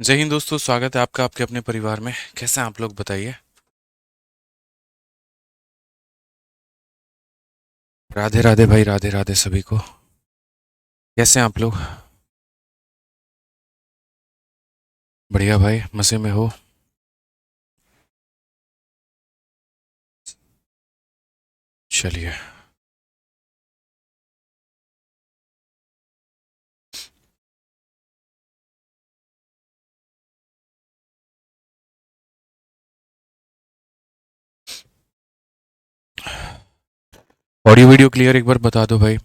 जय हिंद दोस्तों, स्वागत है आपका आपके अपने परिवार में। कैसे हैं आप लोग, बताइए। राधे राधे भाई, राधे राधे सभी को। कैसे हैं आप लोग? बढ़िया भाई, मजे में हो? चलिए। ऑडियो वीडियो क्लियर, एक बार बता दो भाई।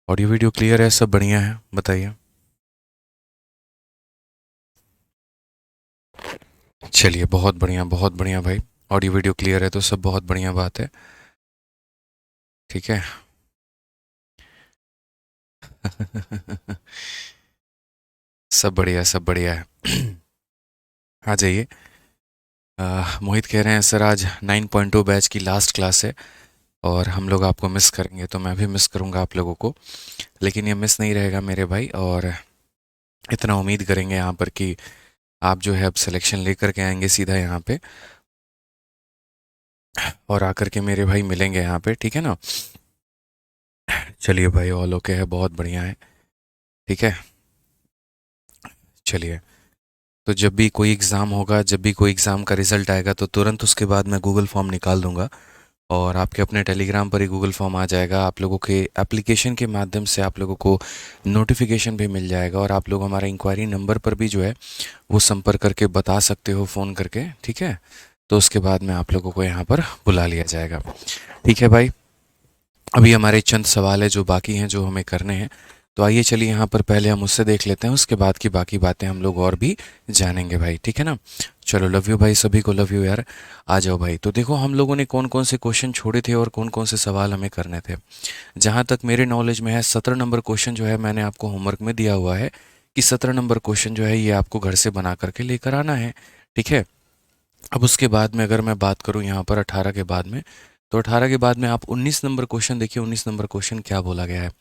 ऑडियो वीडियो क्लियर है, सब बढ़िया है, बताइए। चलिए, बहुत बढ़िया भाई। ऑडियो वीडियो क्लियर है तो सब बहुत बढ़िया बात है। ठीक है। सब बढ़िया, सब बढ़िया है। आ जाइए। मोहित कह रहे हैं सर आज 9.2 बैच की लास्ट क्लास है और हम लोग आपको मिस करेंगे, तो मैं भी मिस करूंगा आप लोगों को। लेकिन ये मिस नहीं रहेगा मेरे भाई, और इतना उम्मीद करेंगे यहाँ पर कि आप जो है अब सिलेक्शन लेकर के आएंगे सीधा यहाँ पे, और आकर के मेरे भाई मिलेंगे यहाँ पे, ठीक है ना। चलिए भाई, ऑल ओके है, बहुत बढ़िया है। ठीक है। चलिए। तो जब भी कोई एग्ज़ाम होगा, जब भी कोई एग्ज़ाम का रिजल्ट आएगा, तो तुरंत उसके बाद मैं गूगल फॉर्म निकाल दूंगा, और आपके अपने टेलीग्राम पर ही गूगल फॉर्म आ जाएगा। आप लोगों के एप्लीकेशन के माध्यम से आप लोगों को नोटिफिकेशन भी मिल जाएगा, और आप लोग हमारे इंक्वायरी नंबर पर भी जो है वो संपर्क करके बता सकते हो फ़ोन करके, ठीक है। तो उसके बाद में आप लोगों को यहाँ पर बुला लिया जाएगा। ठीक है भाई। अभी हमारे चंद सवाल है जो बाकी हैं, जो हमें करने हैं। तो आइए चलिए, यहाँ पर पहले हम उससे देख लेते हैं, उसके बाद की बाकी बातें हम लोग और भी जानेंगे भाई, ठीक है ना। चलो, लव यू भाई, सभी को लव यू यार। आ जाओ भाई। तो देखो, हम लोगों ने कौन कौन से क्वेश्चन छोड़े थे और कौन कौन से सवाल हमें करने थे। जहाँ तक मेरे नॉलेज में है, 17 नंबर क्वेश्चन जो है मैंने आपको होमवर्क में दिया हुआ है कि 17 नंबर क्वेश्चन जो है ये आपको घर से बना करके लेकर आना है, ठीक है। अब उसके बाद में अगर मैं बात करूं यहाँ पर 18 के बाद में, तो 18 के बाद में आप 19 नंबर क्वेश्चन देखिए। 19 नंबर क्वेश्चन क्या बोला गया है,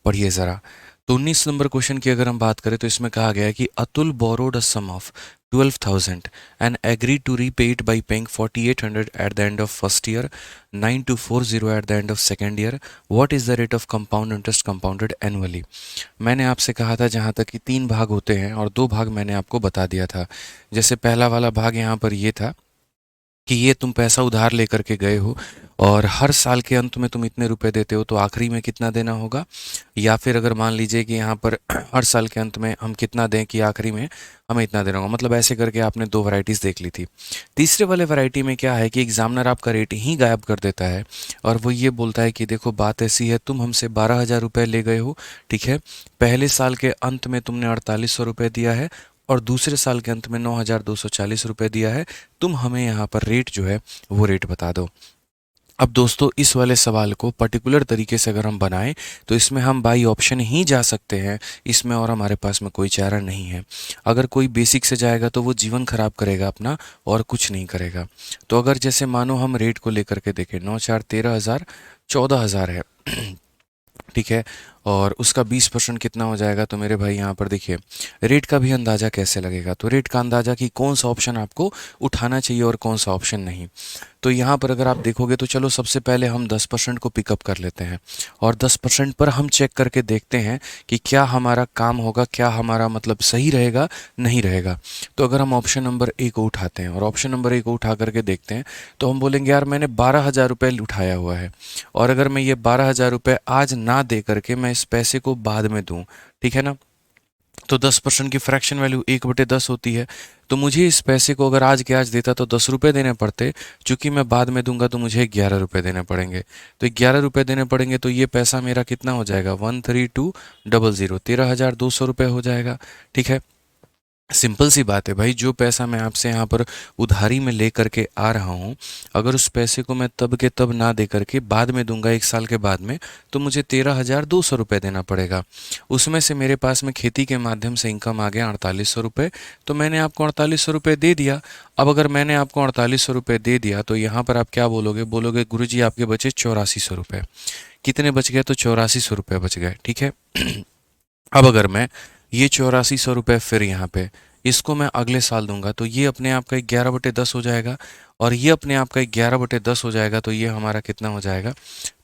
पढ़िए ज़रा। तो 19 नंबर क्वेश्चन की अगर हम बात करें, तो इसमें कहा गया है कि Atul borrowed a sum of 12,000 and agree to repay it by paying 4,800 at the end of first year, 9,240 at the end of second year. What is the rate of compound interest compounded annually. मैंने आपसे कहा था जहाँ तक कि 3 भाग होते हैं, और 2 भाग मैंने आपको बता दिया था। जैसे पहला वाला भाग यहाँ पर ये था कि ये तुम पैसा उधार लेकर के गए हो, और हर साल के अंत में तुम इतने रुपए देते हो, तो आखिरी में कितना देना होगा। या फिर अगर मान लीजिए कि यहाँ पर हर साल के अंत में हम कितना दें कि आखिरी में हमें इतना देना होगा, मतलब ऐसे करके आपने 2 वैरायटीज़ देख ली थी। तीसरे वाले वैरायटी में क्या है कि एग्जामिनर आपका रेट ही गायब कर देता है, और वो ये बोलता है कि देखो बात ऐसी है, तुम हमसे 12,000 रुपये ले गए हो, ठीक है। पहले साल के अंत में तुमने 4,800 रुपये दिया है, और दूसरे साल के अंत में 9,240 रुपये दिया है। तुम हमें यहाँ पर रेट जो है वो रेट बता दो। अब दोस्तों, इस वाले सवाल को पर्टिकुलर तरीके से अगर हम बनाएं, तो इसमें हम बाई ऑप्शन ही जा सकते हैं, इसमें और हमारे पास में कोई चारा नहीं है। अगर कोई बेसिक से जाएगा तो वो जीवन खराब करेगा अपना, और कुछ नहीं करेगा। तो अगर जैसे मानो हम रेट को लेकर के देखें, 9 4 13 हज़ार 14,000 है, ठीक है। और उसका 20% कितना हो जाएगा, तो मेरे भाई यहाँ पर देखिए, रेट का भी अंदाज़ा कैसे लगेगा। तो रेट का अंदाज़ा कि कौन सा ऑप्शन आपको उठाना चाहिए और कौन सा ऑप्शन नहीं। तो यहाँ पर अगर आप देखोगे, तो चलो सबसे पहले हम 10% को पिकअप कर लेते हैं, और 10% पर हम चेक करके देखते हैं कि क्या हमारा काम होगा, क्या हमारा मतलब सही रहेगा, नहीं रहेगा। तो अगर हम ऑप्शन नंबर ए को उठाते हैं, और ऑप्शन नंबर ए को उठा करके देखते हैं, तो हम बोलेंगे यार मैंने 12,000 रुपये उठाया हुआ है, और अगर मैं ये 12,000 रुपये आज ना दे करके मैं इस पैसे को बाद में दूं, ठीक है ना। तो 10% की फ्रैक्शन वैल्यू 1/10 होती है। तो मुझे इस पैसे को अगर आज के आज देता तो 10 रुपये देने पड़ते, चूंकि मैं बाद में दूंगा तो मुझे 11 रुपये देने पड़ेंगे। तो 11 रुपये देने पड़ेंगे, तो ये पैसा मेरा कितना हो जाएगा, 13200, 13,200 रुपये हो जाएगा, ठीक है। सिंपल सी बात है भाई, जो पैसा मैं आपसे यहाँ पर उधारी में ले करके आ रहा हूँ, अगर उस पैसे को मैं तब के तब ना दे करके बाद में दूंगा, 1 साल के बाद में, तो मुझे 13,200 रुपये देना पड़ेगा। उसमें से मेरे पास में खेती के माध्यम से इनकम आ गया 4,800 रुपये, तो मैंने आपको 4,800 रुपये दे दिया। अब अगर मैंने आपको 4,800 रुपये दे दिया, तो यहाँ पर आप क्या बोलोगे, बोलोगे गुरुजी आपके बचे 8400 रुपये। कितने बच गए, तो 8400 रुपये बच गए, ठीक है। अब अगर मैं ये 8400 रुपये फिर यहाँ पे, इसको मैं अगले साल दूंगा तो ये अपने आप का 11/10 हो जाएगा, और ये अपने आप का 11/10 हो जाएगा, तो ये हमारा कितना हो जाएगा?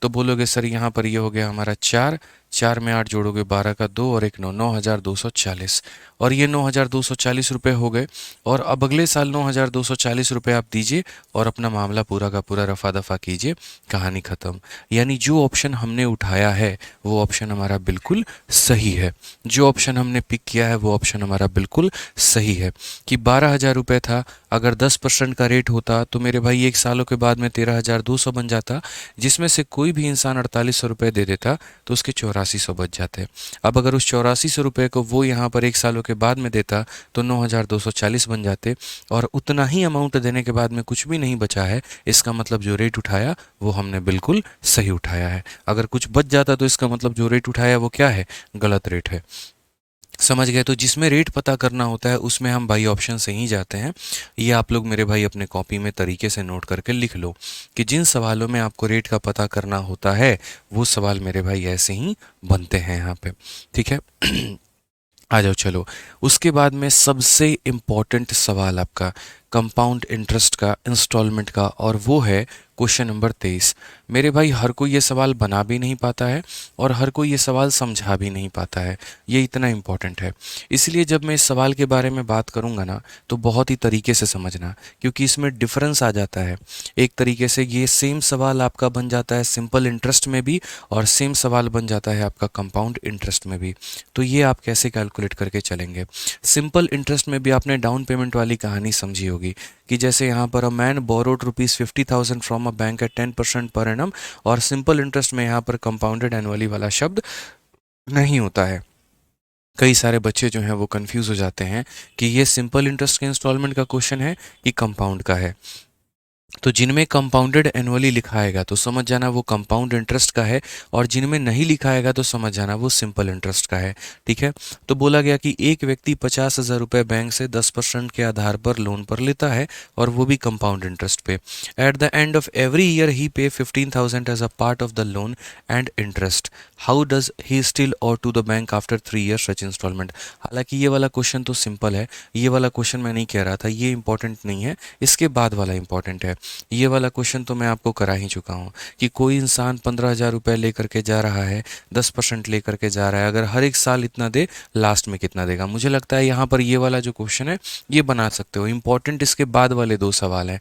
तो बोलोगे सर यहाँ पर ये हो गया हमारा 4, 4 में 8 जोड़ोगे 12 का 2 और 1 9, 9240, और ये 9240 रुपये हो गए। और अब अगले साल 9240 रुपये आप दीजिए और अपना मामला पूरा का पूरा रफा दफा कीजिए, कहानी ख़त्म। यानी जो ऑप्शन हमने उठाया है वो ऑप्शन हमारा बिल्कुल सही है, जो ऑप्शन हमने पिक किया है वो ऑप्शन हमारा बिल्कुल सही है। कि 12,000 रुपये था, अगर 10% का रेट होता तो मेरे भाई 1 सालों के बाद में 13,200 बन जाता, जिसमें से कोई भी इंसान 4800 रुपये दे देता तो उसके 8400 बच जाते। अब अगर उस 8400 रुपये को वो यहाँ पर 1 सालों के बाद में देता तो 9240 बन जाते, और उतना ही अमाउंट देने के बाद में कुछ भी नहीं बचा है, इसका मतलब जो रेट उठाया वो हमने बिल्कुल सही उठाया है। अगर कुछ बच जाता तो इसका मतलब जो रेट उठाया वो क्या है? गलत रेट है। समझ गए? तो जिसमें रेट पता करना होता है उसमें हम भाई ऑप्शन से ही जाते हैं। ये आप लोग मेरे भाई अपने कॉपी में तरीके से नोट करके लिख लो कि जिन सवालों में आपको रेट का पता करना होता है वो सवाल मेरे भाई ऐसे ही बनते हैं यहाँ पे। ठीक है। आ जाओ चलो, उसके बाद में सबसे इम्पॉर्टेंट सवाल आपका कंपाउंड इंटरेस्ट का, इंस्टॉलमेंट का, और वो है क्वेश्चन नंबर 23। मेरे भाई हर कोई ये सवाल बना भी नहीं पाता है और हर कोई ये सवाल समझा भी नहीं पाता है, ये इतना इम्पॉर्टेंट है। इसलिए जब मैं इस सवाल के बारे में बात करूँगा ना तो बहुत ही तरीके से समझना, क्योंकि इसमें डिफरेंस आ जाता है। एक तरीके से ये सेम सवाल आपका बन जाता है सिंपल इंटरेस्ट में भी, और सेम सवाल बन जाता है आपका कंपाउंड इंटरेस्ट में भी। तो ये आप कैसे कैलकुलेट करके चलेंगे? सिंपल इंटरेस्ट में भी आपने डाउन पेमेंट वाली कहानी समझी होगी कि जैसे यहाँ पर a man borrowed ₹50,000 from a bank at 10% per annum, और सिंपल इंटरेस्ट में यहाँ पर कंपाउंडेड एनुअली वाला शब्द नहीं होता है। कई सारे बच्चे जो हैं वो कंफ्यूज हो जाते हैं कि ये सिंपल इंटरेस्ट के इंस्टॉलमेंट का क्वेश्चन है कि कंपाउंड का है। तो जिनमें कंपाउंडेड एनुअली लिखा आएगा तो समझ जाना वो कंपाउंड इंटरेस्ट का है, और जिनमें नहीं लिखा आएगा तो समझ जाना वो सिंपल इंटरेस्ट का है। ठीक है। तो बोला गया कि एक व्यक्ति 50,000 रुपये बैंक से 10% के आधार पर लोन पर लेता है, और वो भी कंपाउंड इंटरेस्ट पे। At the end of every year he pay 15,000 as a part of the loan and interest. How does he still owe to the bank after 3 year such instalment? हालांकि ये वाला क्वेश्चन तो simple है, ये वाला question मैं नहीं कह रहा था, ये इंपॉर्टेंट नहीं है, इसके बाद वाला इंपॉर्टेंट है। ये वाला क्वेश्चन तो मैं आपको करा ही चुका हूँ कि कोई इंसान 15,000 रुपये लेकर के जा रहा है, 10% लेकर के जा रहा है, अगर हर एक साल इतना दे, लास्ट में कितना देगा? मुझे लगता है यहाँ पर ये वाला जो क्वेश्चन है ये बना सकते हो। इंपॉर्टेंट इसके बाद वाले 2 सवाल हैं।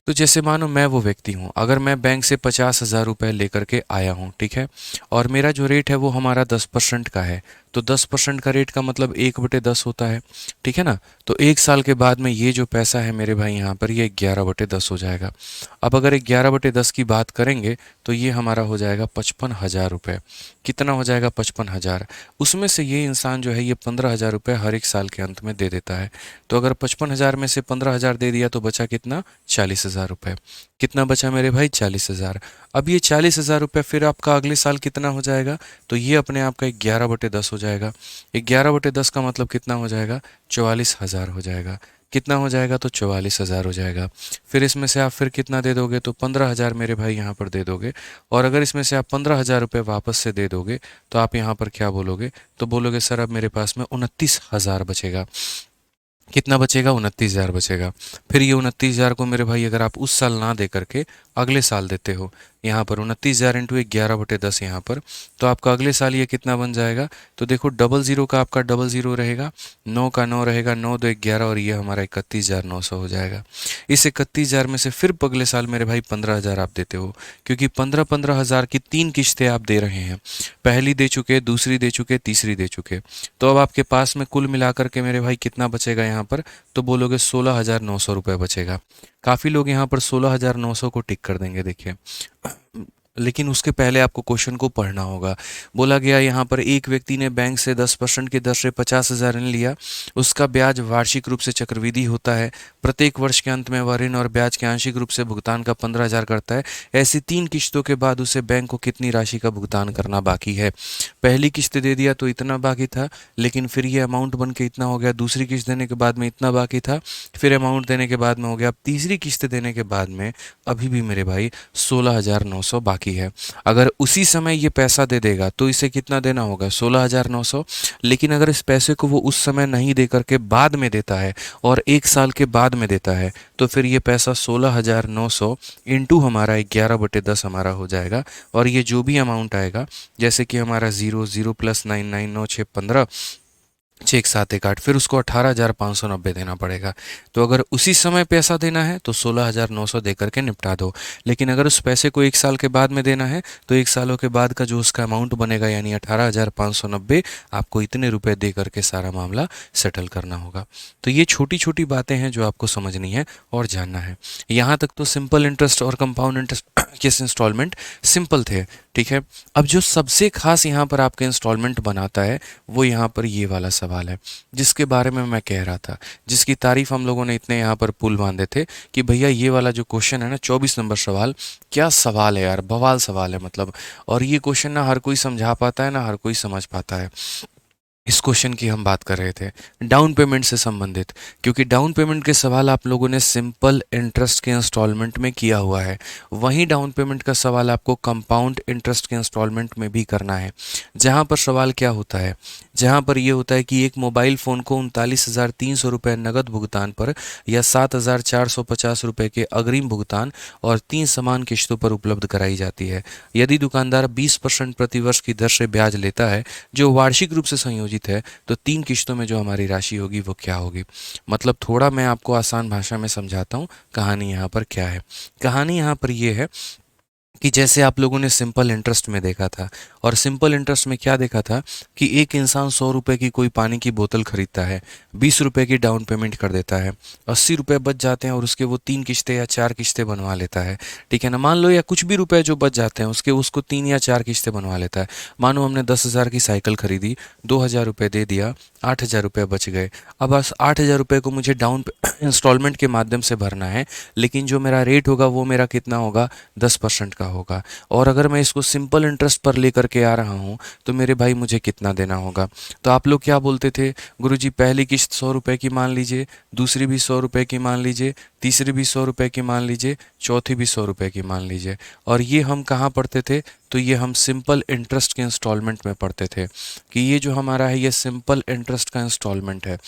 तो जैसे मानो मैं वो व्यक्ति हूँ, अगर मैं बैंक से 50,000 रुपये लेकर के आया हूँ, ठीक है, और मेरा जो रेट है वो हमारा 10% का है, तो 10% का रेट का मतलब 1/10 होता है। ठीक है ना? तो 1 साल के बाद में ये जो पैसा है मेरे भाई यहाँ पर ये 11/10 हो जाएगा। अब अगर 11/10 की बात करेंगे तो ये हमारा हो जाएगा 55,000 रुपये। कितना हो जाएगा? 55,000। उसमें से ये इंसान जो है ये 15,000 रुपये हर एक साल के अंत में दे देता है। तो अगर 55,000 में से 15,000 दे दिया तो बचा कितना? 40,000 रुपये। कितना बचा मेरे भाई? 40,000। अब ये 40,000 रुपये फिर आपका अगले साल कितना हो जाएगा? तो ये अपने आप का 11/10 हो जाएगा। 11/10 का मतलब कितना हो जाएगा? 44,000 हो जाएगा। कितना हो जाएगा? तो 44,000 हो जाएगा। फिर इसमें से आप फिर कितना दे दोगे? तो 15,000 मेरे भाई यहाँ पर दे दोगे, और अगर इसमें से आप 15,000 रुपये वापस से दे दोगे तो आप यहाँ पर क्या बोलोगे? तो बोलोगे सर अब मेरे पास में 29,000 बचेगा। कितना बचेगा? 29,000 बचेगा। फिर ये 29,000 को मेरे भाई अगर आप उस साल ना दे करके अगले साल देते हो, यहाँ पर 29,000 इंटू 11/10 यहाँ पर, तो आपका अगले साल ये कितना बन जाएगा? तो देखो डबल ज़ीरो का आपका डबल ज़ीरो रहेगा, 9 का 9 रहेगा, 9 2 11, और ये हमारा 31,900 हो जाएगा। इस 31,000 में से फिर अगले साल मेरे भाई 15,000 आप देते हो, क्योंकि 15,000 की 3 किश्तें आप दे रहे हैं। पहली दे चुके, दूसरी दे चुके, तीसरी दे चुके। तो अब आपके पास में कुल मिलाकर के मेरे भाई कितना बचेगा यहाँ पर? तो बोलोगे 16,900 रुपये बचेगा। काफ़ी लोग यहाँ पर 16,900 को टिक कर देंगे, देखिए। लेकिन उसके पहले आपको क्वेश्चन को पढ़ना होगा। बोला गया यहाँ पर एक व्यक्ति ने बैंक से 10% की दर से 50,000 ऋण लिया। उसका ब्याज वार्षिक रूप से चक्रवृद्धि होता है। प्रत्येक वर्ष के अंत में वह ऋण और ब्याज के आंशिक रूप से भुगतान का 15,000 करता है। ऐसी 3 किश्तों के बाद उसे बैंक को कितनी राशि का भुगतान करना बाकी है? पहली किश्त दे दिया तो इतना बाकी था, लेकिन फिर ये अमाउंट बन के इतना हो गया। दूसरी किश्त देने के बाद में इतना बाकी था, फिर अमाउंट देने के बाद में हो गया। अब तीसरी किश्त देने के बाद में अभी भी मेरे भाई 16,900 बाकी बाकी है। अगर उसी समय ये पैसा दे देगा तो इसे कितना देना होगा, 16,900। लेकिन अगर इस पैसे को वो उस समय नहीं दे करके बाद में देता है और 1 साल के बाद में देता है, तो फिर ये पैसा 16,900 इंटू हमारा 11/10 हमारा हो जाएगा। और ये जो भी अमाउंट आएगा, जैसे कि हमारा 0 0 + 9 9 9 6 15 6 1 7 1 8, फिर उसको 18,590 देना पड़ेगा। तो अगर उसी समय पैसा देना है तो 16,900 दे करके निपटा दो। लेकिन अगर उस पैसे को 1 साल के बाद में देना है तो 1 सालों के बाद का जो उसका अमाउंट बनेगा यानी 18,590, आपको इतने रुपए दे करके सारा मामला सेटल करना होगा। तो ये छोटी छोटी बातें हैं जो आपको समझनी है और जानना है। यहाँ तक तो सिंपल इंटरेस्ट और कंपाउंड इंटरेस्ट के इंस्टॉलमेंट सिंपल थे, ठीक है। अब जो सबसे खास यहाँ पर आपके इंस्टॉलमेंट बनाता है वो यहाँ पर ये वाला सवाल है, जिसके बारे में मैं कह रहा था, जिसकी तारीफ हम लोगों ने इतने यहाँ पर पुल बांधे थे कि भैया ये वाला जो क्वेश्चन है ना, 24 नंबर सवाल, क्या सवाल है यार, बवाल सवाल है मतलब। और ये क्वेश्चन ना हर कोई समझा पाता है ना हर कोई समझ पाता है। इस क्वेश्चन की हम बात कर रहे थे डाउन पेमेंट से संबंधित, क्योंकि डाउन पेमेंट के सवाल आप लोगों ने सिंपल इंटरेस्ट के इंस्टॉलमेंट में किया हुआ है, वहीं डाउन पेमेंट का सवाल आपको कंपाउंड इंटरेस्ट के इंस्टॉलमेंट में भी करना है। जहां पर सवाल क्या होता है, जहां पर यह होता है कि एक मोबाइल फ़ोन को 39,300 रुपये नगद भुगतान पर या 7,450 रुपये के अग्रिम भुगतान और 3 समान किश्तों पर उपलब्ध कराई जाती है। यदि दुकानदार 20% प्रतिवर्ष की दर से ब्याज लेता है जो वार्षिक रूप से संयोजित है, तो 3 किश्तों में जो हमारी राशि होगी वो क्या होगी। मतलब थोड़ा मैं आपको आसान भाषा में समझाता हूँ कहानी यहाँ पर क्या है। कहानी यहाँ पर ये है कि जैसे आप लोगों ने सिंपल इंटरेस्ट में देखा था, और सिंपल इंटरेस्ट में क्या देखा था कि एक इंसान 100 रुपये की कोई पानी की बोतल खरीदता है, 20 रुपये की डाउन पेमेंट कर देता है, 80 रुपये बच जाते हैं और उसके वो 3 किश्तें या 4 किश्तें बनवा लेता है, ठीक है ना। मान लो या कुछ भी रुपए जो बच जाते हैं उसके उसको 3 या 4 किश्तें बनवा लेता है। मानो हमने 10,000 की साइकिल खरीदी, 2,000 रुपये दे दिया, 8,000 रुपये बच गए। अब बस 8,000 रुपये को मुझे डाउन इंस्टॉलमेंट के माध्यम से भरना है, लेकिन जो मेरा रेट होगा वो मेरा कितना होगा, 10% का होगा। और अगर मैं इसको सिंपल इंटरेस्ट पर लेकर के आ रहा हूँ तो मेरे भाई मुझे कितना देना होगा। तो आप लोग क्या बोलते थे, गुरुजी पहली किश्त 100 रुपये की मान लीजिए, दूसरी भी 100 रुपये की मान लीजिए, तीसरी भी 100 रुपये की मान लीजिए, चौथी भी 100 रुपये की मान लीजिए। और ये हम कहाँ पढ़ते थे, तो ये हम सिंपल इंटरेस्ट के इंस्टॉलमेंट में पढ़ते थे कि ये जो हमारा है ये सिंपल इंटरेस्ट का इंस्टॉलमेंट है।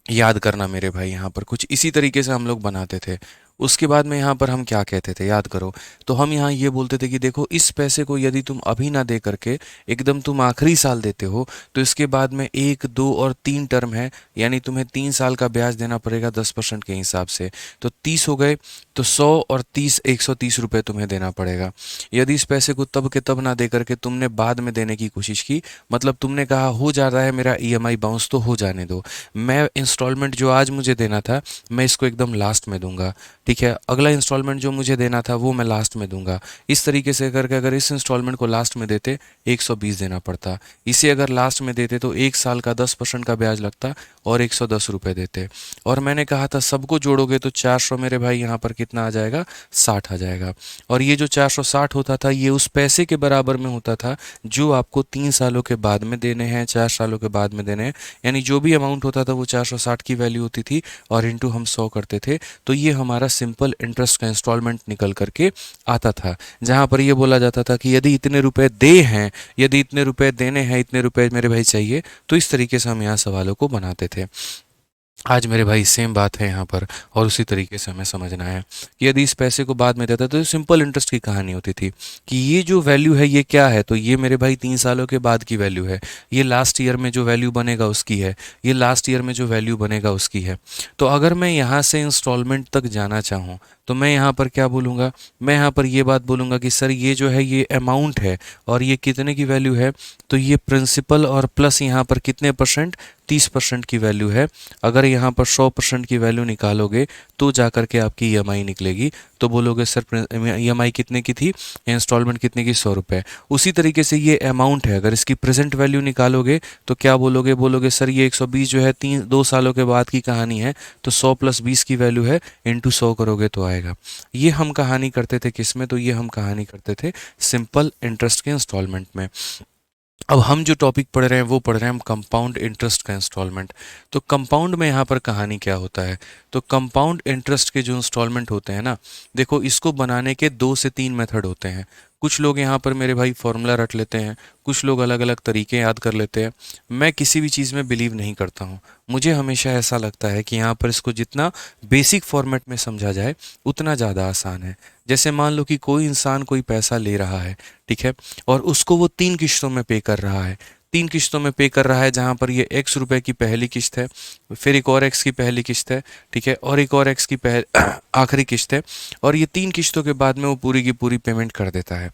याद करना मेरे भाई, यहाँ पर कुछ इसी तरीके से हम लोग बनाते थे। उसके बाद में यहाँ पर हम क्या कहते थे, याद करो। तो हम यहाँ ये बोलते थे कि देखो इस पैसे को यदि तुम अभी ना दे करके एकदम तुम आखिरी साल देते हो तो इसके बाद में 1 2 और 3 टर्म है, यानी तुम्हें 3 साल का ब्याज देना पड़ेगा 10% के हिसाब से। तो 30 हो गए, तो 100 और 30 130 रुपये तुम्हें देना पड़ेगा। यदि इस पैसे को तब के तब ना दे करके तुमने बाद में देने की कोशिश की, मतलब तुमने कहा हो जा रहा है मेरा ईएमआई बाउंस तो हो जाने दो, मैं इंस्टॉलमेंट जो आज मुझे देना था मैं इसको एकदम लास्ट में दूंगा, ठीक है। अगला इंस्टॉलमेंट जो मुझे देना था वो मैं लास्ट में दूंगा। इस तरीके से करके अगर इस इंस्टॉलमेंट को लास्ट में देते 120 देना पड़ता, इसे अगर लास्ट में देते तो 1 साल का 10% का ब्याज लगता और 110 रुपये देते। और मैंने कहा था सबको जोड़ोगे तो 400 मेरे भाई यहाँ पर कितना आ जाएगा, 60 आ जाएगा। और ये जो 460 होता था ये उस पैसे के बराबर में होता था जो आपको 3 सालों के बाद में देने हैं, 4 सालों के बाद में देने हैं, यानी जो भी अमाउंट होता था वो 460 की वैल्यू होती थी और इंटू हम 100 करते थे। तो ये हमारा सिंपल इंटरेस्ट का इंस्टॉलमेंट निकल करके आता था, जहां पर ये बोला जाता था कि यदि इतने रुपए दे हैं, यदि इतने रुपए देने हैं, इतने रुपए मेरे भाई चाहिए, तो इस तरीके से हम यहाँ सवालों को बनाते थे। आज मेरे भाई सेम बात है यहाँ पर, और उसी तरीके से हमें समझना है कि यदि इस पैसे को बाद में देता तो सिंपल इंटरेस्ट की कहानी होती थी कि ये जो वैल्यू है ये क्या है, तो ये मेरे भाई 3 सालों के बाद की वैल्यू है, ये लास्ट ईयर में जो वैल्यू बनेगा उसकी है, ये लास्ट ईयर में जो वैल्यू बनेगा उसकी है। तो अगर मैं यहाँ से इंस्टॉलमेंट तक जाना चाहूँ तो मैं यहाँ पर क्या बोलूँगा, मैं यहाँ पर ये बात बोलूँगा कि सर ये जो है ये अमाउंट है और ये कितने की वैल्यू है, तो ये प्रिंसिपल और प्लस यहाँ पर कितने परसेंट, 30% की वैल्यू है। अगर यहाँ पर 100% की वैल्यू निकालोगे तो जा करके आपकी ईएमआई निकलेगी। तो बोलोगे सर ईएमआई कितने की थी, इंस्टॉलमेंट कितने की, 100 रुपये। उसी तरीके से ये अमाउंट है, अगर इसकी प्रेजेंट वैल्यू निकालोगे तो क्या बोलोगे, बोलोगे सर ये 120 जो है 2 सालों के बाद की कहानी है, तो 100 + 20 की वैल्यू है, इंटू 100 करोगे तो आएगा। ये हम कहानी करते थे किस में, तो ये हम कहानी करते थे सिंपल इंटरेस्ट के इंस्टॉलमेंट में। अब हम जो टॉपिक पढ़ रहे हैं वो पढ़ रहे हैं हम कंपाउंड इंटरेस्ट का इंस्टॉलमेंट। तो कंपाउंड में यहाँ पर कहानी क्या होता है, तो कंपाउंड इंटरेस्ट के जो इंस्टॉलमेंट होते हैं ना, देखो इसको बनाने के 2 से 3 मेथड होते हैं। कुछ लोग यहाँ पर मेरे भाई फॉर्मूला रट लेते हैं, कुछ लोग अलग अलग तरीके याद कर लेते हैं। मैं किसी भी चीज़ में बिलीव नहीं करता हूँ। मुझे हमेशा ऐसा लगता है कि यहाँ पर इसको जितना बेसिक फॉर्मेट में समझा जाए उतना ज़्यादा आसान है। जैसे मान लो कि कोई इंसान कोई पैसा ले रहा है, ठीक है, और उसको वो 3 किश्तों में पे कर रहा है। 3 किश्तों में पे कर रहा है, जहाँ पर ये एक्स रुपए की पहली किश्त है, फिर एक और एक्स की पहली किश्त है, ठीक है, और एक और एक्स की आखिरी किश्त है, और ये 3 किश्तों के बाद में वो पूरी की पूरी पेमेंट कर देता है।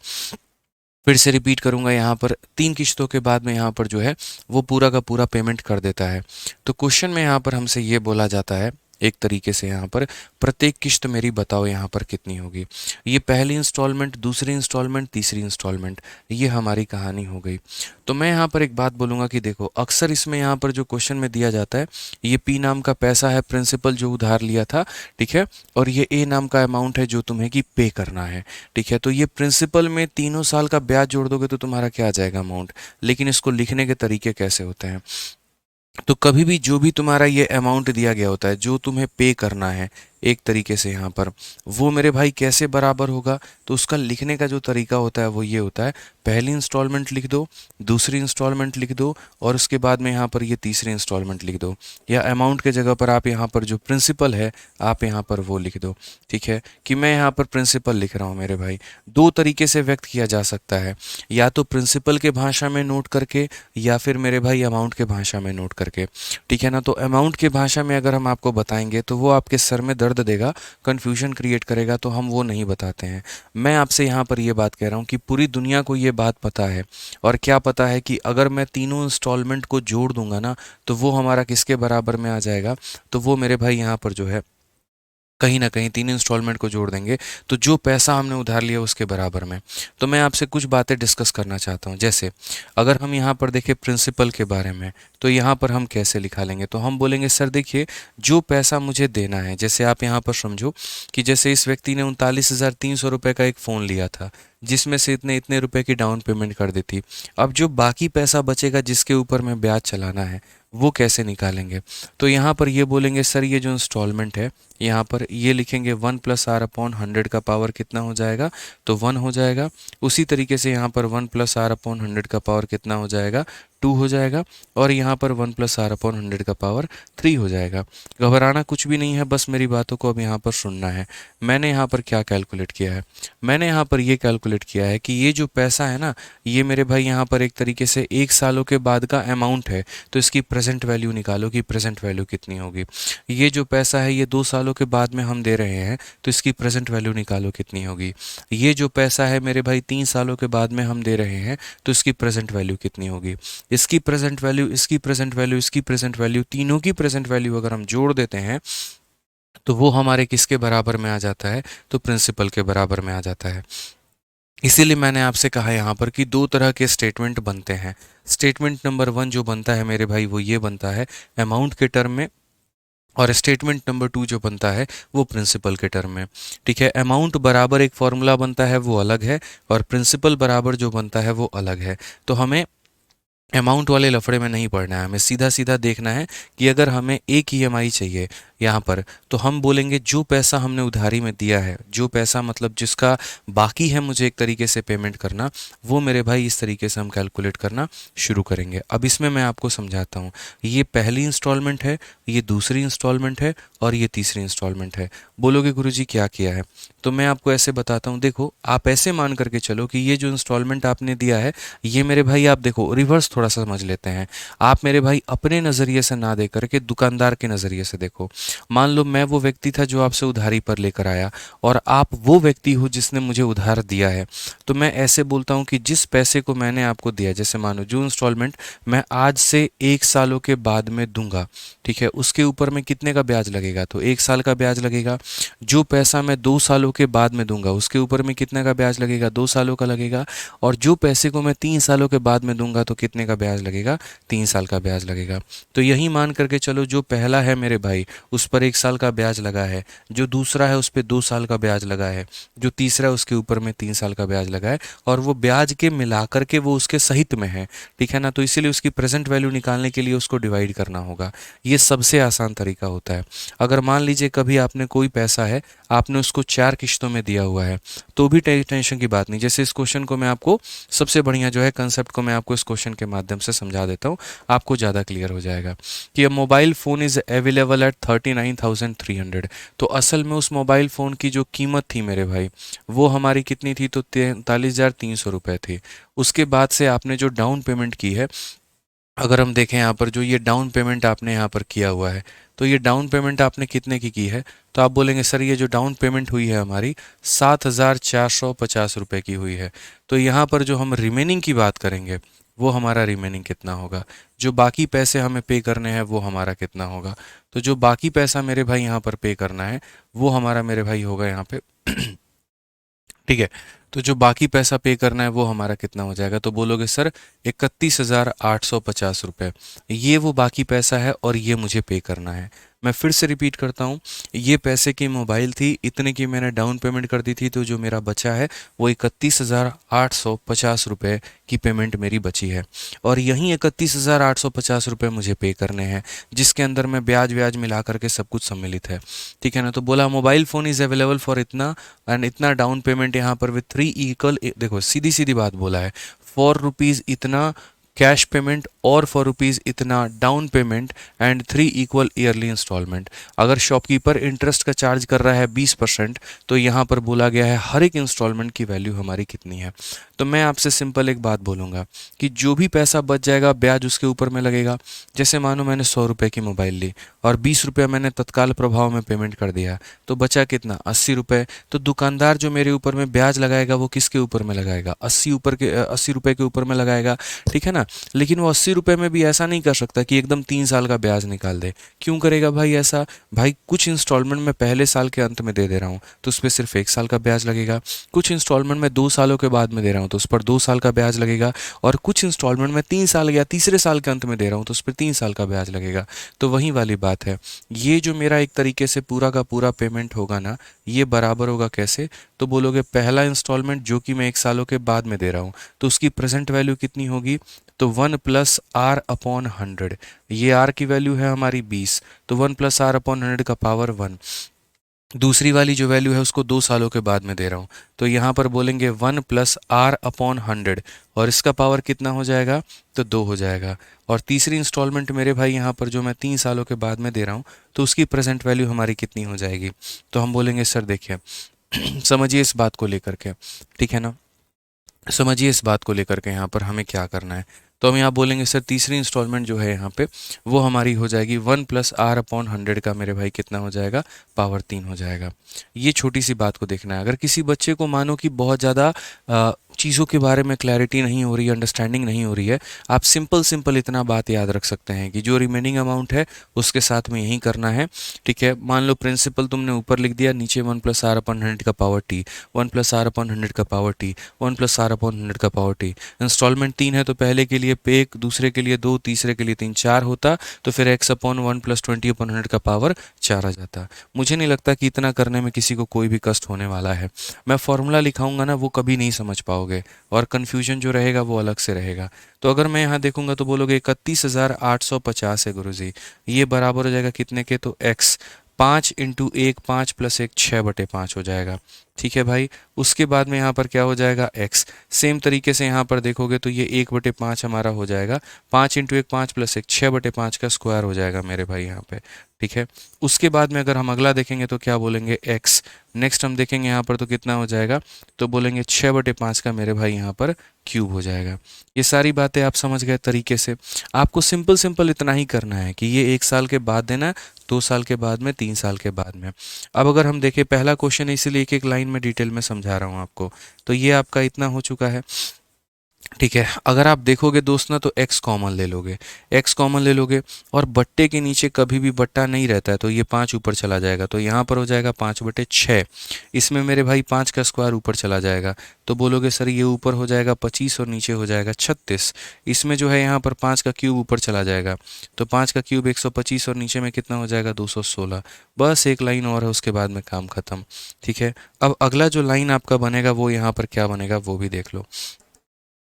फिर से रिपीट करूंगा, यहाँ पर 3 किश्तों के बाद में यहाँ पर जो है वो पूरा का पूरा पेमेंट कर देता है। तो क्वेश्चन में यहाँ पर हमसे ये बोला जाता है एक तरीके से, यहाँ पर प्रत्येक किश्त मेरी बताओ यहाँ पर कितनी होगी। ये पहली इंस्टॉलमेंट, दूसरी इंस्टॉलमेंट, तीसरी इंस्टॉलमेंट, ये हमारी कहानी हो गई। तो मैं यहाँ पर एक बात बोलूँगा कि देखो अक्सर इसमें यहाँ पर जो क्वेश्चन में दिया जाता है, ये पी नाम का पैसा है, प्रिंसिपल जो उधार लिया था, ठीक है, और ये ए नाम का अमाउंट है जो तुम्हें कि पे करना है, ठीक है। तो ये प्रिंसिपल में तीनों साल का ब्याज जोड़ दोगे तो तुम्हारा क्या आ जाएगा अमाउंट। लेकिन इसको लिखने के तरीके कैसे होते हैं, तो कभी भी जो भी तुम्हारा ये अमाउंट दिया गया होता है जो तुम्हें पे करना है एक तरीके से यहाँ पर, वो मेरे भाई कैसे बराबर होगा, तो उसका लिखने का जो तरीका होता है वो ये होता है, पहली इंस्टॉलमेंट लिख दो, दूसरी इंस्टॉलमेंट लिख दो, और उसके बाद में यहाँ पर ये तीसरी इंस्टॉलमेंट लिख दो, या अमाउंट के जगह पर आप यहाँ पर जो प्रिंसिपल है आप यहाँ पर वो लिख दो, ठीक है। कि मैं यहाँ पर प्रिंसिपल लिख रहा हूँ मेरे भाई, 2 तरीके से व्यक्त किया जा सकता है, या तो प्रिंसिपल के भाषा में नोट करके, या फिर मेरे भाई अमाउंट के भाषा में नोट करके, ठीक है ना। तो अमाउंट के भाषा में अगर हम आपको बताएंगे तो वो आपके सर में दर्द देगा, कन्फ्यूजन क्रिएट करेगा, तो हम वो नहीं बताते हैं। मैं आपसे यहाँ पर ये बात कह रहा हूँ कि पूरी दुनिया को ये बात पता है, और क्या पता है कि अगर मैं तीनों इंस्टॉलमेंट को जोड़ दूंगा ना तो वो हमारा किसके बराबर में आ जाएगा, तो वो मेरे भाई यहाँ पर जो है कहीं ना कहीं 3 इंस्टॉलमेंट को जोड़ देंगे तो जो पैसा हमने उधार लिया उसके बराबर में। तो मैं आपसे कुछ बातें डिस्कस करना चाहता हूँ। जैसे अगर हम यहाँ पर देखें प्रिंसिपल के बारे में, तो यहाँ पर हम कैसे लिखा लेंगे, तो हम बोलेंगे सर देखिए जो पैसा मुझे देना है, जैसे आप यहाँ पर समझो कि जैसे इस व्यक्ति ने 39,300 रुपये का एक फ़ोन लिया था, जिसमें से इतने इतने रुपए की डाउन पेमेंट कर दी थी। अब जो बाकी पैसा बचेगा जिसके ऊपर में ब्याज चलाना है वो कैसे निकालेंगे, तो यहाँ पर ये बोलेंगे सर ये जो इंस्टॉलमेंट है यहाँ पर ये लिखेंगे 1+r/100 का पावर कितना हो जाएगा, तो 1 हो जाएगा। उसी तरीके से यहाँ पर 1+r/100 का पावर कितना हो जाएगा, 2 हो जाएगा, और यहाँ पर 1+r/100 का पावर 3 हो जाएगा। घबराना कुछ भी नहीं है, बस मेरी बातों को अब यहाँ पर सुनना है। मैंने यहाँ पर क्या कैलकुलेट किया है, मैंने यहाँ पर ये कैलकुलेट किया है कि ये जो पैसा है ना, ये मेरे भाई यहाँ पर एक तरीके से 1 सालों के बाद का अमाउंट है, तो इसकी प्रेजेंट वैल्यू निकालो कि प्रेजेंट वैल्यू कितनी होगी। ये जो पैसा है ये 2 सालों के बाद में हम दे रहे हैं, तो इसकी प्रेजेंट वैल्यू निकालो कितनी होगी। ये जो पैसा है मेरे भाई 3 सालों के बाद में हम दे रहे हैं, तो इसकी प्रेजेंट वैल्यू कितनी होगी। इसकी प्रेजेंट वैल्यू, इसकी प्रेजेंट वैल्यू, इसकी प्रेजेंट वैल्यू, तीनों की प्रेजेंट वैल्यू अगर हम जोड़ देते हैं तो वो हमारे किसके बराबर में आ जाता है, तो प्रिंसिपल के बराबर में आ जाता है। इसीलिए मैंने आपसे कहा यहाँ पर कि 2 तरह के स्टेटमेंट बनते हैं। स्टेटमेंट नंबर 1 जो बनता है मेरे भाई वो ये बनता है अमाउंट के टर्म में, और स्टेटमेंट नंबर 2 जो बनता है वो प्रिंसिपल के टर्म में, ठीक है। अमाउंट बराबर एक फॉर्मूला बनता है वो अलग है, और प्रिंसिपल बराबर जो बनता है वो अलग है। तो हमें अमाउंट वाले लफड़े में नहीं पड़ना है, हमें सीधा सीधा देखना है कि अगर हमें एक ईएमआई चाहिए यहाँ पर, तो हम बोलेंगे जो पैसा हमने उधारी में दिया है, जो पैसा मतलब जिसका बाकी है मुझे एक तरीके से पेमेंट करना, वो मेरे भाई इस तरीके से हम कैलकुलेट करना शुरू करेंगे। अब इसमें मैं आपको समझाता हूँ, ये पहली इंस्टॉलमेंट है, ये दूसरी इंस्टॉलमेंट है, और ये तीसरी इंस्टॉलमेंट है। बोलोगे गुरुजी क्या किया है, तो मैं आपको ऐसे बताता हूँ। देखो आप ऐसे मान करके चलो कि ये जो इंस्टॉलमेंट आपने दिया है, ये मेरे भाई आप देखो रिवर्स थोड़ा सा समझ लेते हैं। आप मेरे भाई अपने नज़रिए से ना दे करके दुकानदार के नज़रिए से देखो। मान लो मैं वो व्यक्ति था जो आपसे उधारी पर लेकर आया, और आप वो व्यक्ति हो जिसने मुझे उधार दिया है। तो मैं ऐसे बोलता हूँ कि जिस पैसे को मैंने आपको दिया, जैसे मानो जो इंस्टॉलमेंट मैं आज से 1 सालों के बाद में दूंगा, ठीक है, उसके ऊपर में कितने का ब्याज लगेगा, तो 1 साल का ब्याज लगेगा। जो पैसा मैं 2 सालों के बाद में दूंगा उसके ऊपर में कितने का ब्याज लगेगा, 2 सालों का लगेगा। और जो पैसे को मैं 3 सालों के बाद में दूंगा तो कितने का ब्याज लगेगा, 3 साल का ब्याज लगेगा। तो यही मान करके चलो जो पहला है मेरे भाई उस पर 1 साल का ब्याज लगा है, जो दूसरा है उस पर 2 साल का ब्याज लगा है, जो तीसरा है उसके ऊपर में 3 साल का ब्याज लगा है, और वो ब्याज के मिलाकर के वो उसके सहित में है, ठीक है ना। तो इसीलिए उसकी प्रेजेंट वैल्यू निकालने के लिए उसको डिवाइड करना होगा। ये सबसे आसान तरीका होता है। अगर मान लीजिए कभी आपने कोई पैसा है, आपने उसको 4 किश्तों में दिया हुआ है, तो भी टेंशन की बात नहीं। जैसे इस क्वेश्चन को मैं आपको सबसे बढ़िया जो है कंसेप्ट को मैं आपको इस क्वेश्चन के माध्यम से समझा देता हूँ, आपको ज़्यादा क्लियर हो जाएगा कि अ mobile phone is available at 39,300। तो असल में उस मोबाइल फ़ोन की जो कीमत थी मेरे भाई, वो हमारी कितनी थी, तो 43,300 रुपये थी। उसके बाद से आपने जो डाउन पेमेंट की है, अगर हम देखें यहाँ पर जो ये डाउन पेमेंट आपने यहाँ पर किया हुआ है, तो ये डाउन पेमेंट आपने कितने की है, तो आप बोलेंगे सर ये जो डाउन पेमेंट हुई है हमारी 7,450 रुपये की हुई है। तो यहाँ पर जो हम रिमेनिंग की बात करेंगे, वो हमारा रिमेनिंग कितना होगा, जो बाकी पैसे हमें पे करने हैं वो हमारा कितना होगा। तो जो बाकी पैसा मेरे भाई यहाँ पर पे करना है, वो हमारा मेरे भाई होगा यहाँ पे ठीक है। तो जो बाकी पैसा पे करना है वो हमारा कितना हो जाएगा, तो बोलोगे सर 31,850 रुपये, ये वो बाकी पैसा है और ये मुझे पे करना है। मैं फिर से रिपीट करता हूँ, ये पैसे की मोबाइल थी, इतने की मैंने डाउन पेमेंट कर दी थी, तो जो मेरा बचा है वो 31,850 रुपये की पेमेंट मेरी बची है, और यहीं 31,850 रुपये मुझे पे करने हैं, जिसके अंदर में ब्याज व्याज मिला करके सब कुछ सम्मिलित है, ठीक है ना। तो बोला mobile phone is available for इतना एंड इतना डाउन पेमेंट यहाँ पर विथ 3 इक्वल, देखो सीधी सीधी बात बोला है, ₹4 इतना कैश पेमेंट और ₹4 इतना down payment and 3 equal yearly instalment. अगर शॉपकीपर इंटरेस्ट का चार्ज कर रहा है 20%, तो यहाँ पर बोला गया है हर एक इंस्टॉलमेंट की वैल्यू हमारी कितनी है। तो मैं आपसे सिंपल एक बात बोलूँगा कि जो भी पैसा बच जाएगा ब्याज उसके ऊपर में लगेगा। जैसे मानो मैंने 100 रुपये की मोबाइल ली और 20 रुपये मैंने तत्काल प्रभाव में पेमेंट कर दिया, तो बचा कितना, 80 रुपये। तो दुकानदार जो मेरे ऊपर में ब्याज लगाएगा वो किसके ऊपर में लगाएगा, 80 रुपये के ऊपर में लगाएगा, ठीक है ना। लेकिन वो 80 रुपये में भी ऐसा नहीं कर सकता कि एकदम 3 साल का ब्याज निकाल दे। क्यों करेगा भाई ऐसा, भाई कुछ इंस्टॉलमेंट में पहले साल के अंत में दे रहा हूँ तो उस पर सिर्फ 1 साल का ब्याज लगेगा, कुछ इंस्टॉलमेंट में 2 सालों के बाद में दे रहा हूँ तो उस पर 2 साल का ब्याज लगेगा, और कुछ इंस्टॉलमेंट में 3 साल या तीसरे साल के अंत में दे रहा हूँ तो उस पर 3 साल का ब्याज लगेगा। तो वही वाली बात है, ये जो मेरा एक तरीके से पूरा का पूरा पेमेंट होगा ना, ये बराबर होगा कैसे, तो बोलोगे पहला इंस्टॉलमेंट जो कि मैं 1 सालों के बाद में दे रहा हूँ तो उसकी प्रेजेंट वैल्यू कितनी होगी, तो 1+r/100। ये r की वैल्यू है हमारी 20, तो 1+r/100 का पावर 1। दूसरी वाली जो वैल्यू है उसको 2 सालों के बाद में दे रहा हूँ, तो यहाँ पर बोलेंगे 1+r/100, और इसका पावर कितना हो जाएगा, तो 2 हो जाएगा। और तीसरी इंस्टॉलमेंट मेरे भाई यहाँ पर जो मैं 3 सालों के बाद में दे रहा हूँ तो उसकी प्रेजेंट वैल्यू हमारी कितनी हो जाएगी, तो हम बोलेंगे सर देखिए समझिए इस बात को लेकर के, ठीक है ना, समझिए इस बात को लेकर के यहाँ पर हमें क्या करना है। तो हम यहाँ बोलेंगे सर तीसरी इंस्टॉलमेंट जो है यहाँ पे वो हमारी हो जाएगी 1+r/100 का मेरे भाई कितना हो जाएगा, पावर 3 हो जाएगा। ये छोटी सी बात को देखना है। अगर किसी बच्चे को मानो कि बहुत ज़्यादा चीज़ों के बारे में क्लैरिटी नहीं हो रही है, अंडरस्टैंडिंग नहीं हो रही है, आप सिंपल सिंपल इतना बात याद रख सकते हैं कि जो रिमेनिंग अमाउंट है उसके साथ में यही करना है, ठीक है। मान लो प्रिंसिपल तुमने ऊपर लिख दिया, नीचे 1+r/100 का पावर t, 1+r/100 का पावर t, 1+r/100 का पावर t। इंस्टॉलमेंट 3 है तो पहले के लिए पे 1, दूसरे के लिए 2, तीसरे के लिए 3, 4 होता, तो फिर x/1+20/100 का पावर 4 आ जाता। मुझे नहीं लगता कि इतना करने में किसी को कोई भी कष्ट होने वाला है। मैं फॉर्मूला लिखाऊंगा ना वो कभी नहीं समझ पाओगे, और कन्फ्यूजन जो रहेगा वो अलग से रहेगा। तो अगर मैं यहाँ देखूंगा तो बोलोगे 31,850 है गुरुजी, ये बराबर हो जाएगा कितने के, तो x 5 × 1 5 + 1 6/5 हो जाएगा, ठीक है भाई। उसके बाद में यहाँ पर क्या हो जाएगा, x। सेम तरीके से यहाँ पर देखोगे तो ये 1/5 हमारा हो जाएगा, 5 × 1 5 + 1 6/5 का स्क्वायर हो जाएगा मेरे भाई यहाँ पे, ठीक है। उसके बाद में अगर हम अगला देखेंगे तो क्या बोलेंगे, x। नेक्स्ट हम देखेंगे यहाँ पर तो कितना हो जाएगा, तो बोलेंगे 6/5 का मेरे भाई यहाँ पर क्यूब हो जाएगा। ये सारी बातें आप समझ गए तरीके से। आपको सिंपल सिंपल इतना ही करना है कि ये 1 साल के बाद देना, 2 साल के बाद में, 3 साल के बाद में। अब अगर हम देखें पहला क्वेश्चन, इसीलिए एक एक लाइन में डिटेल में समझा रहा हूँ आपको, तो ये आपका इतना हो चुका है। ठीक है, अगर आप देखोगे दोस्त ना तो x कॉमन ले लोगे, x कॉमन ले लोगे, और बट्टे के नीचे कभी भी बट्टा नहीं रहता है तो ये 5 ऊपर चला जाएगा, तो यहाँ पर हो जाएगा 5/6। इसमें मेरे भाई 5 का स्क्वायर ऊपर चला जाएगा, तो बोलोगे सर ये ऊपर हो जाएगा 25 और नीचे हो जाएगा 36। इसमें जो है यहाँ पर 5 का क्यूब ऊपर चला जाएगा, तो 5 का क्यूब 125 और नीचे में कितना हो जाएगा 216। बस एक लाइन और है, उसके बाद में काम खत्म। ठीक है, अब अगला जो लाइन आपका बनेगा वो यहाँ पर क्या बनेगा वो भी देख लो।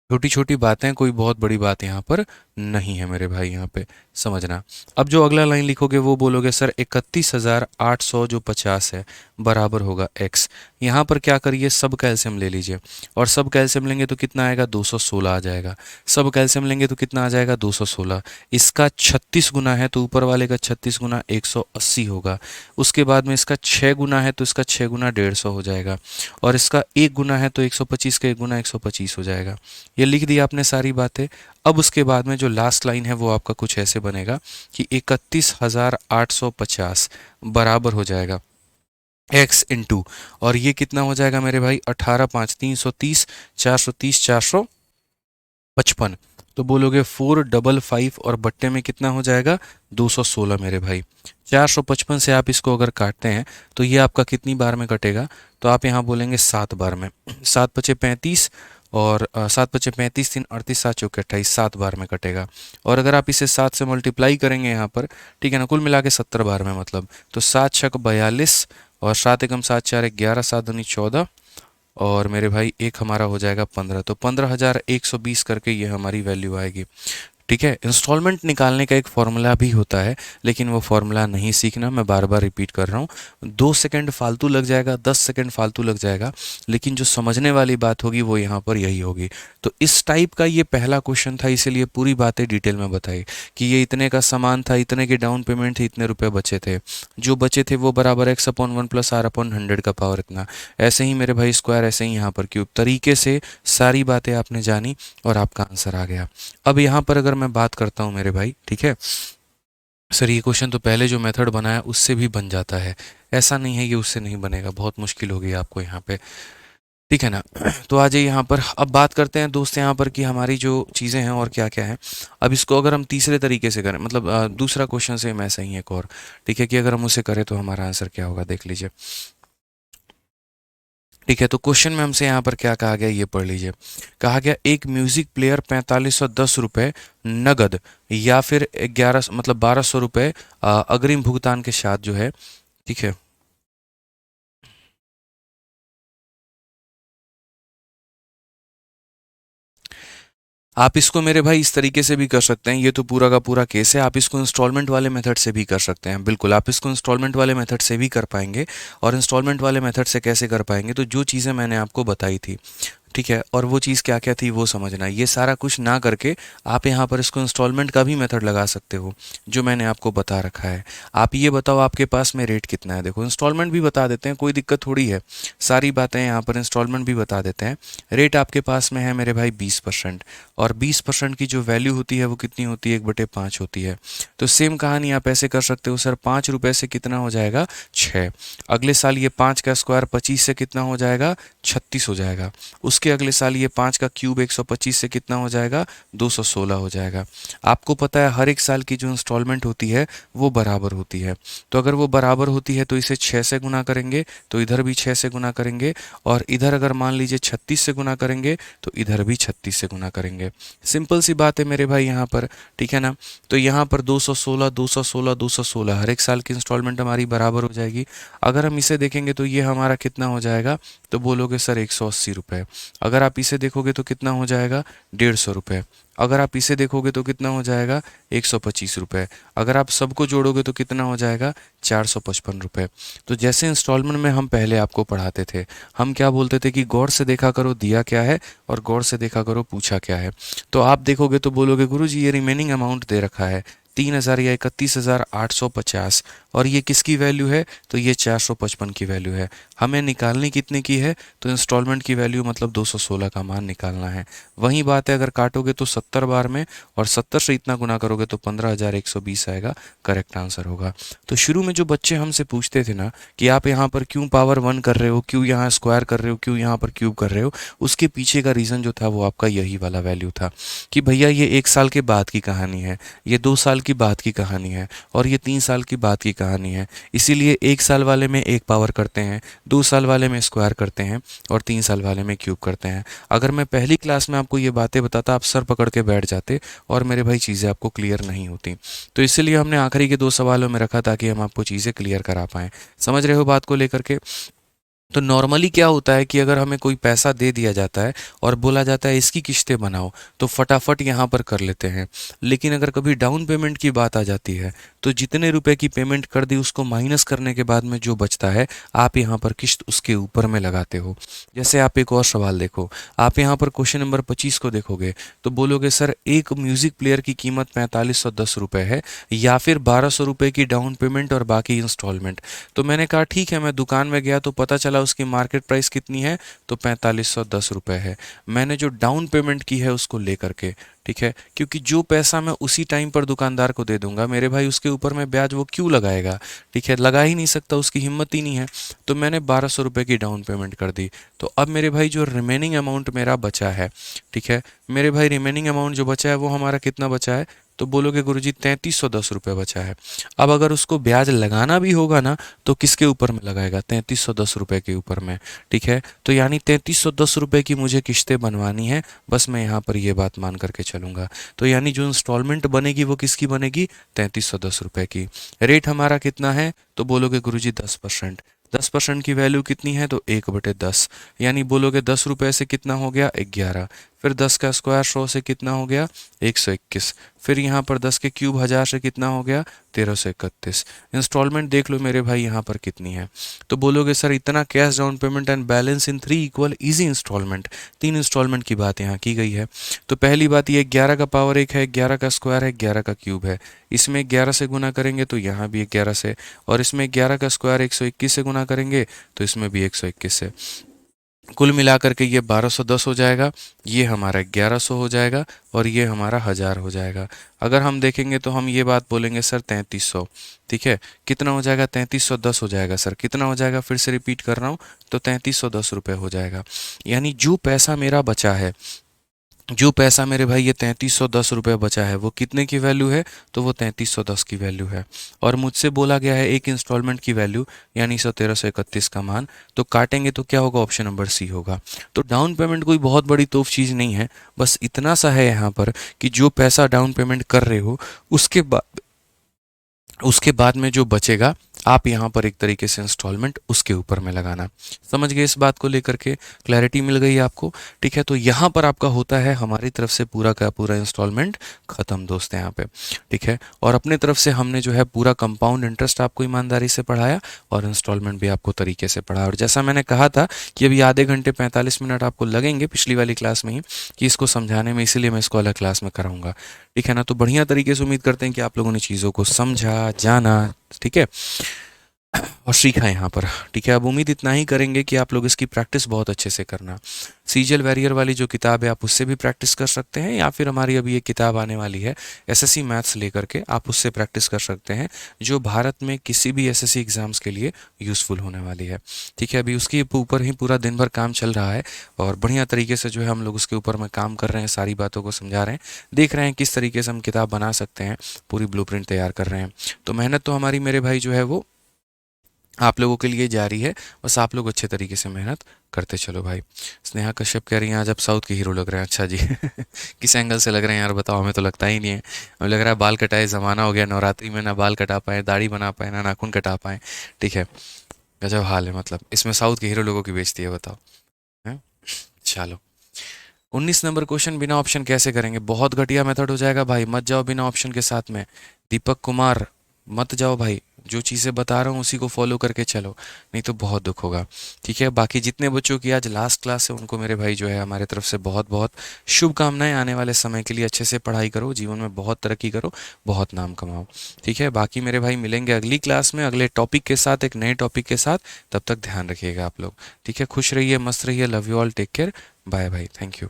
छोटी छोटी बातें, कोई बहुत बड़ी बात यहाँ पर नहीं है मेरे भाई, यहाँ पे समझना। अब जो अगला लाइन लिखोगे वो बोलोगे सर 31,800 जो 50 है बराबर होगा x। यहाँ पर क्या करिए, सब कैल्शियम ले लीजिए, और सब कैल्शियम लेंगे तो कितना आएगा 216 आ जाएगा। सब कैल्शियम लेंगे तो कितना आ जाएगा 216। इसका 36 गुना है तो ऊपर वाले का 36 गुना 180 होगा। उसके बाद में इसका 6 गुना है तो इसका 6 गुना 150 हो जाएगा, और इसका 1 गुना है तो 125 का 1 गुना 125 हो जाएगा। ये लिख दिया आपने सारी बातें। अब उसके बाद में जो लास्ट लाइन है वो आपका कुछ ऐसे बनेगा कि 31,850 बराबर हो जाएगा x इंटू, और ये कितना हो जाएगा मेरे भाई 18×5 = 330, 430, 455। तो बोलोगे 455, और बट्टे में कितना हो जाएगा 216 मेरे भाई। 455 से आप इसको अगर काटते हैं तो ये आपका कितनी बार में कटेगा, तो आप यहाँ बोलेंगे 7 बार में। 7×5 = 35, और 7×5 = 3 38, 7×4 = 28, 7 बार में कटेगा। और अगर आप इसे 7 से मल्टीप्लाई करेंगे यहाँ पर, ठीक है ना, कुल मिला के 70 बार में मतलब, तो 7×6 = 42, और 7×1 = 7, 4 = 11, 7×2 = 14, और मेरे भाई एक हमारा हो जाएगा 15। तो 15,120 करके ये हमारी वैल्यू आएगी। ठीक है, इंस्टॉलमेंट निकालने का एक फॉर्मूला भी होता है, लेकिन वो फॉर्मूला नहीं सीखना, मैं बार बार रिपीट कर रहा हूँ। 2 सेकंड फालतू लग जाएगा, 10 सेकंड फालतू लग जाएगा, लेकिन जो समझने वाली बात होगी वो यहाँ पर यही होगी। तो इस टाइप का ये पहला क्वेश्चन था, इसीलिए पूरी बातें डिटेल में बताई कि ये इतने का सामान था, इतने की डाउन पेमेंट थी, इतने रुपए बचे थे, जो बचे थे वो बराबर x/1 + r/100 का पावर इतना। ऐसे ही मेरे भाई स्क्वायर, ऐसे ही यहाँ पर क्यूब, तरीके से सारी बातें आपने जानी और आपका आंसर आ गया। अब यहाँ पर अगर मैं बात करता हूँ मेरे भाई, ठीक है, सर ये क्वेश्चन तो पहले जो मेथड बनाया उससे भी बन जाता है, ऐसा नहीं है कि उससे नहीं बनेगा, बहुत मुश्किल होगी आपको यहाँ पे। ठीक है ना, तो आ जाइए यहाँ पर। अब बात करते हैं दोस्त यहाँ पर कि हमारी जो चीज़ें हैं और क्या क्या है। अब इसको अगर हम तीसरे तरीके से करें, मतलब दूसरा क्वेश्चन से मैं सही एक और, ठीक है, कि अगर हम उसे करें तो हमारा आंसर क्या होगा देख लीजिए। ठीक है, तो क्वेश्चन में हमसे यहाँ पर क्या कहा गया ये पढ़ लीजिए। कहा गया एक म्यूजिक प्लेयर 4510 रुपये नगद या फिर 11 मतलब 1200 रुपये अग्रिम भुगतान के साथ जो है, ठीक है, आप इसको मेरे भाई इस तरीके से भी कर सकते हैं, ये तो पूरा का पूरा केस है। आप इसको इंस्टॉलमेंट वाले मेथड से भी कर सकते हैं, बिल्कुल आप इसको इंस्टॉलमेंट वाले मेथड से भी कर पाएंगे। और इंस्टॉलमेंट वाले मेथड से कैसे कर पाएंगे, तो जो चीज़ें मैंने आपको बताई थी, ठीक है, और वो चीज़ क्या क्या थी वो समझना। ये सारा कुछ ना करके आप यहाँ पर इसको इंस्टॉलमेंट का भी मेथड लगा सकते हो, जो मैंने आपको बता रखा है। आप ये बताओ आपके पास में रेट कितना है, देखो इंस्टॉलमेंट भी बता देते हैं, कोई दिक्कत थोड़ी है, सारी बातें यहाँ पर इंस्टॉलमेंट भी बता देते हैं। रेट आपके पास में है मेरे भाई 20%, और 20% की जो वैल्यू होती है वो कितनी होती है, 1/5 होती है। तो सेम कहानी आप ऐसे कर सकते हो, सर 5 रुपये से कितना हो जाएगा 6। अगले साल ये 5 का स्क्वायर 25 से कितना हो जाएगा 36 हो जाएगा। उसके अगले साल ये 5 का क्यूब 125 से कितना हो जाएगा 216 हो जाएगा। आपको पता है हर एक साल की जो इंस्टॉलमेंट होती है वो बराबर होती है, तो अगर वो बराबर होती है तो इसे 6 से गुना करेंगे, तो इधर भी 6 से गुना करेंगे, और इधर अगर मान लीजिए 36 से गुना करेंगे तो इधर भी 36 से गुना करेंगे। सिंपल सी बात है मेरे भाई यहाँ पर, ठीक है ना। तो यहाँ पर 216 216 216 हर एक साल की इंस्टॉलमेंट हमारी बराबर हो जाएगी। अगर हम इसे देखेंगे तो ये हमारा कितना हो जाएगा, तो बोलोगे सर 180 रुपये। अगर आप इसे देखोगे तो कितना हो जाएगा 150 रुपये। अगर आप इसे देखोगे तो कितना हो जाएगा 125 रुपये। अगर आप सबको जोड़ोगे तो कितना हो जाएगा 455 रुपये। तो जैसे इंस्टॉलमेंट में हम पहले आपको पढ़ाते थे, हम क्या बोलते थे कि गौर से देखा करो दिया क्या है, और गौर से देखा करो पूछा क्या है। तो आप देखोगे तो बोलोगे गुरुजी ये रिमेनिंग अमाउंट दे रखा है 3,000 या 31,850, और ये किसकी वैल्यू है, तो ये 455 की वैल्यू है। हमें निकालनी कितने की है, तो इंस्टॉलमेंट की वैल्यू मतलब 216 का मान निकालना है। वही बात है, अगर काटोगे तो 70 बार में और 70 से इतना गुना करोगे तो 15,120 आएगा, करेक्ट आंसर होगा। तो शुरू में जो बच्चे हमसे पूछते थे ना कि आप यहाँ पर क्यों पावर 1 कर रहे हो, क्यों यहाँ स्क्वायर कर रहे हो, क्यों यहाँ पर क्यूब कर रहे हो, उसके पीछे का रीज़न जो था वो आपका यही वाला वैल्यू था कि भैया ये 1 साल के बाद की कहानी है, ये 2 साल की बाद की कहानी है और ये 3 साल की बाद की कहानी है। इसीलिए 1 साल वाले में एक पावर करते हैं, 2 साल वाले में स्क्वायर करते हैं और 3 साल वाले में क्यूब करते हैं। अगर मैं पहली क्लास में आपको ये बातें बताता, आप सर पकड़ के बैठ जाते और मेरे भाई चीज़ें आपको क्लियर नहीं होती। तो इसीलिए हमने आखिरी के 2 सवालों में रखा ताकि हम आपको चीज़ें क्लियर करा पाएँ। समझ रहे हो बात को लेकर के? तो नॉर्मली क्या होता है कि अगर हमें कोई पैसा दे दिया जाता है और बोला जाता है इसकी किस्तें बनाओ, तो फटाफट यहाँ पर कर लेते हैं। लेकिन अगर कभी डाउन पेमेंट की बात आ जाती है तो जितने रुपए की पेमेंट कर दी उसको माइनस करने के बाद में जो बचता है आप यहाँ पर किस्त उसके ऊपर में लगाते हो। जैसे आप एक और सवाल देखो, आप यहाँ पर क्वेश्चन नंबर 25 को देखोगे तो बोलोगे सर एक म्यूजिक प्लेयर की कीमत 4510 रुपये है या फिर 1200 रुपये की डाउन पेमेंट और बाकी इंस्टॉलमेंट। तो मैंने कहा ठीक है, मैं दुकान में गया तो पता चला उसकी मार्केट प्राइस कितनी है, तो 4510 रुपये है। मैंने जो डाउन पेमेंट की है उसको लेकर के, ठीक है, क्योंकि जो पैसा मैं उसी टाइम पर दुकानदार को दे दूंगा मेरे भाई उसके ऊपर में ब्याज वो क्यों लगाएगा, ठीक है, लगा ही नहीं सकता, उसकी हिम्मत ही नहीं है। तो मैंने 1200 रुपये की डाउन पेमेंट कर दी। तो अब मेरे भाई जो रिमेनिंग अमाउंट मेरा बचा है, ठीक है, मेरे भाई रिमेनिंग अमाउंट जो बचा है वो हमारा कितना बचा है, तो बोलोगे गुरुजी 3310 रुपये बचा है। अब अगर उसको ब्याज लगाना भी होगा ना तो किसके ऊपर में लगाएगा, 3310 रुपये के ऊपर में, ठीक है। तो यानी 3310 रुपये की मुझे किस्तें बनवानी है, बस मैं यहाँ पर ये बात मान करके चलूँगा। तो यानी जो इंस्टॉलमेंट बनेगी वो किसकी बनेगी, 3310 रुपये की। रेट हमारा कितना है, तो बोलोगे गुरुजी 10%। 10% की वैल्यू कितनी है, तो 1/10, यानी बोलोगे 10 रुपये से कितना हो गया, 11। फिर 10 का स्क्वायर 100 से कितना हो गया, 121। फिर यहाँ पर 10 के क्यूब 1000 से कितना हो गया, 1331। इंस्टॉलमेंट देख लो मेरे भाई यहाँ पर कितनी है। तो बोलोगे सर इतना cash down payment and balance in 3 equal easy instalment, 3 instalment की बात यहाँ की गई है। तो पहली बात ये 11 का पावर 1 है, 11 का स्क्वायर है, 11 का क्यूब है। इसमें 11 से गुना करेंगे तो यहाँ भी 11 से, और इसमें 11 का स्क्वायर 121 से गुना करेंगे तो इसमें भी 121 से। कुल मिलाकर के ये 1210 हो जाएगा, ये हमारा 1100 हो जाएगा और ये हमारा 1000 हो जाएगा। अगर हम देखेंगे तो हम ये बात बोलेंगे सर 3300, ठीक है, कितना हो जाएगा, 3310 हो जाएगा। सर कितना हो जाएगा, फिर से रिपीट कर रहा हूँ, तो 3310 रुपये हो जाएगा। यानी जो पैसा मेरा बचा है, जो पैसा मेरे भाई ये 3310 रुपये बचा है वो कितने की वैल्यू है, तो वो 3310 की वैल्यू है। और मुझसे बोला गया है एक इंस्टॉलमेंट की वैल्यू यानी 1331 का मान। तो काटेंगे तो क्या होगा, ऑप्शन नंबर सी होगा। तो डाउन पेमेंट कोई बहुत बड़ी तोफ चीज़ नहीं है, बस इतना सा है यहाँ पर कि जो पैसा डाउन पेमेंट कर रहे हो उसके बाद में जो बचेगा आप यहाँ पर एक तरीके से इंस्टॉलमेंट उसके ऊपर में लगाना। समझ गए इस बात को लेकर के, क्लैरिटी मिल गई आपको, ठीक है। तो यहाँ पर आपका होता है हमारी तरफ से पूरा का पूरा इंस्टॉलमेंट खत्म दोस्त यहाँ पे, ठीक है। और अपने तरफ से हमने जो है पूरा कंपाउंड इंटरेस्ट आपको ईमानदारी से पढ़ाया और इंस्टॉलमेंट भी आपको तरीके से पढ़ाया। और जैसा मैंने कहा था कि अभी आधे घंटे 45 मिनट आपको लगेंगे पिछली वाली क्लास में ही कि इसको समझाने में, इसीलिए मैं इसको अलग क्लास में कराऊंगा, ठीक है ना। तो बढ़िया तरीके से उम्मीद करते हैं कि आप लोगों ने चीज़ों को समझा, जाना, ठीक है, और सीखा यहाँ पर, ठीक है। अब उम्मीद इतना ही करेंगे कि आप लोग इसकी प्रैक्टिस बहुत अच्छे से करना। सीजल वैरियर वाली जो किताब है आप उससे भी प्रैक्टिस कर सकते हैं, या फिर हमारी अभी एक किताब आने वाली है एसएससी मैथ्स लेकर के, आप उससे प्रैक्टिस कर सकते हैं, जो भारत में किसी भी एसएससी एग्जाम्स के लिए यूज़फुल होने वाली है, ठीक है। अभी उसके ऊपर ही पूरा दिन भर काम चल रहा है और बढ़िया तरीके से जो है हम लोग उसके ऊपर में काम कर रहे हैं, सारी बातों को समझा रहे हैं, देख रहे हैं किस तरीके से हम किताब बना सकते हैं, पूरी ब्लूप्रिंट तैयार कर रहे हैं। तो मेहनत तो हमारी मेरे भाई जो है वो आप लोगों के लिए जारी है, बस आप लोग अच्छे तरीके से मेहनत करते चलो भाई। स्नेहा कश्यप कह रही हैं आज आप साउथ के हीरो लग रहे हैं। अच्छा जी किस एंगल से लग रहे हैं यार बताओ, हमें तो लगता ही नहीं है। हमें लग रहा है बाल कटाए ज़माना हो गया, नवरात्रि में ना बाल कटा पाए, दाढ़ी बना पाए, ना नाखून कटा पाए, ठीक है। गजब हाल है, मतलब इसमें साउथ के हीरो लोगों की बेइज्जती है, बताओ हैं। चलो 19 नंबर क्वेश्चन, बिना ऑप्शन कैसे करेंगे, बहुत घटिया मेथड हो जाएगा भाई, मत जाओ बिना ऑप्शन के साथ में। दीपक कुमार मत जाओ भाई, जो चीज़ें बता रहा हूँ उसी को फॉलो करके चलो, नहीं तो बहुत दुख होगा। ठीक है, बाकी जितने बच्चों की आज लास्ट क्लास है उनको मेरे भाई जो है हमारे तरफ से बहुत बहुत शुभकामनाएं। आने वाले समय के लिए अच्छे से पढ़ाई करो, जीवन में बहुत तरक्की करो, बहुत नाम कमाओ। ठीक है, बाकी मेरे भाई मिलेंगे अगली क्लास में अगले टॉपिक के साथ, एक नए टॉपिक के साथ। तब तक ध्यान रखिएगा आप लोग। ठीक है, खुश रहिए, मस्त रहिए, love you all, take care, bye bye, thank you.